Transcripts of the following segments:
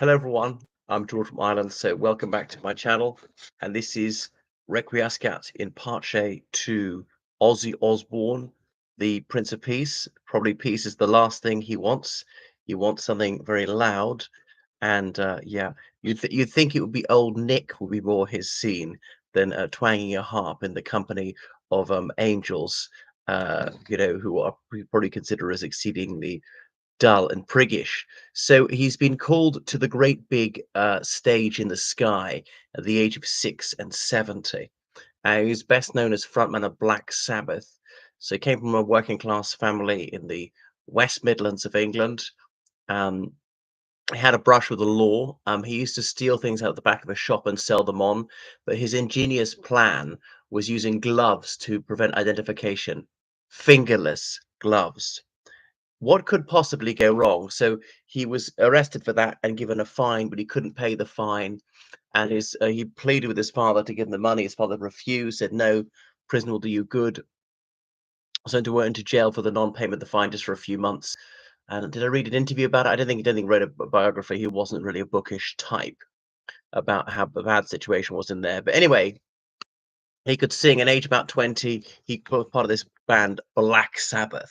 Hello everyone, I'm George from Ireland, so welcome back to my channel. And this is Requiescat in Pace to Ozzy Osbourne, the Prince of Peace. Probably peace is the last thing he wants. He wants something very loud. And yeah, you'd think it would be old Nick would be more his scene than twanging a harp in the company of angels, who are we probably consider as exceedingly dull and priggish. So he's been called to the great big stage in the sky at the age of 6 and 70. He's best known as frontman of Black Sabbath. So he came from a working class family in the West Midlands of England. Um, he had a brush with the law. He used to steal things out the back of a shop and sell them on, but his ingenious plan was using gloves to prevent identification, fingerless gloves. What could possibly go wrong? So he was arrested for that and given a fine, but he couldn't pay the fine. And he pleaded with his father to give him the money. His father refused, said, "No, prison will do you good." Sent to went into jail for the non-payment of the fine just for a few months. And did I read an interview about it? I don't think he wrote a biography. He wasn't really a bookish type about how the bad situation was in there. But anyway, he could sing. At age about 20, he was part of this band, Black Sabbath.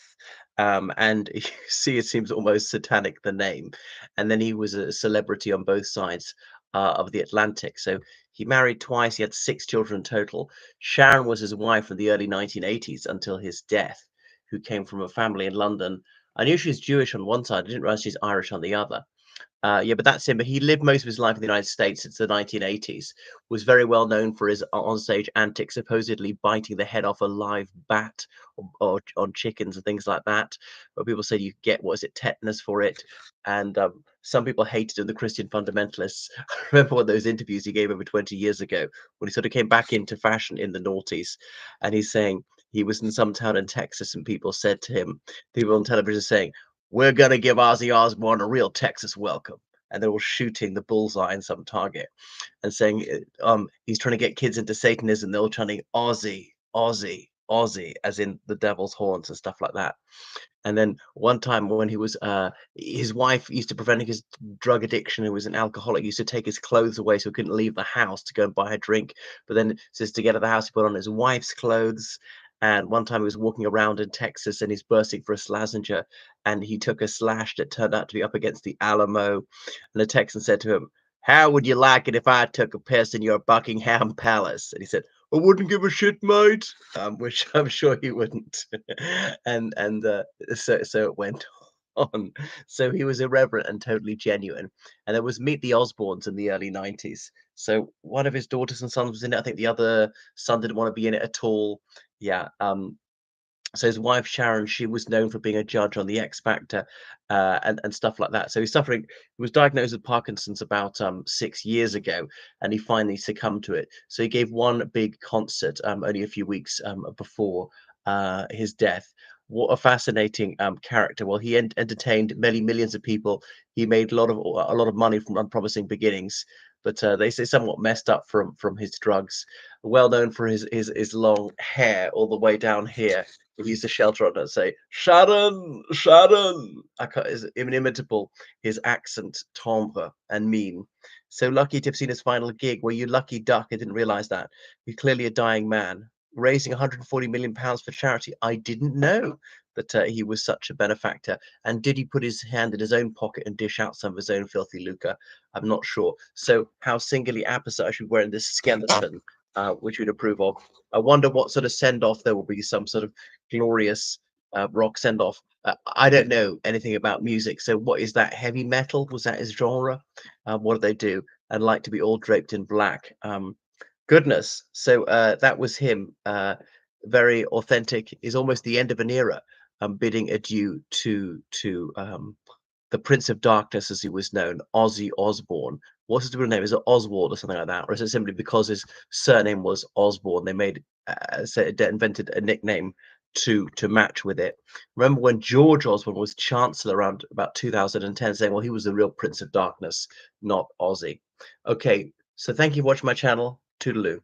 And you see, it seems almost satanic, the name. And then he was a celebrity on both sides of the Atlantic. So he married twice. He had 6 children in total. Sharon was his wife in the early 1980s until his death, who came from a family in London. I knew she was Jewish on one side. I didn't realize she's Irish on the other. Yeah, but that's him. But he lived most of his life in the United States since the 1980s. Was very well known for his onstage antics, supposedly biting the head off a live bat or on chickens and things like that. But people say you get what is it, tetanus for it, and some people hated him, the Christian fundamentalists. I remember one of those interviews he gave over 20 years ago when he sort of came back into fashion in the noughties, and he's saying he was in some town in Texas, and people said to him, people on television saying, "We're gonna give Ozzy Osbourne a real Texas welcome." And they're all shooting the bullseye in some target and saying, he's trying to get kids into Satanism. They're all chanting Ozzy, Ozzy, Ozzy, as in the devil's horns and stuff like that. And then one time when he was, his wife used to prevent his drug addiction. Who was an alcoholic, used to take his clothes away so he couldn't leave the house to go and buy a drink. But then says to get out of the house, he put on his wife's clothes. And one time he was walking around in Texas and he's bursting for a Slazenger, and he took a slash that turned out to be up against the Alamo. And the Texan said to him, "How would you like it if I took a piss in your Buckingham Palace?" And he said, "I wouldn't give a shit, mate," which I'm sure he wouldn't. So it went on. So he was irreverent and totally genuine. And there was Meet the Osbournes in the early 90s. So one of his daughters and sons was in it. I think the other son didn't want to be in it at all. Yeah. So his wife Sharon, she was known for being a judge on the X Factor, and stuff like that. So he's suffering. He was diagnosed with Parkinson's about 6 years ago, and he finally succumbed to it. So he gave one big concert only a few weeks before his death. What a fascinating character! Well, he entertained many millions of people. He made a lot of money from unpromising beginnings, but they say somewhat messed up from his drugs. Well known for his long hair all the way down here. He used to shelter on and say, "Sharon, Sharon." I can't, is inimitable, his accent, timbre, and mien. So lucky to have seen his final gig. Were you lucky duck? I didn't realize that. He's clearly a dying man. Raising 140 million pounds for charity. I didn't know that he was such a benefactor. And did he put his hand in his own pocket and dish out some of his own filthy lucre? I'm not sure. So how singularly apposite I should be wearing this skeleton, which you'd approve of. I wonder what sort of send off there will be. Some sort of glorious rock send off. I don't know anything about music. So what is that? Heavy metal? Was that his genre? What do they do? And like to be all draped in black. Goodness. So that was him. Very authentic. Is almost the end of an era. Bidding adieu to the Prince of Darkness, as he was known, Ozzy Osbourne. What's his real name? Is it Oswald or something like that, or is it simply because his surname was Osborne? They made invented a nickname to match with it. Remember when George Osborne was Chancellor around about 2010, saying, "Well, he was the real Prince of Darkness, not Ozzy." Okay, so thank you for watching my channel. Toodaloo.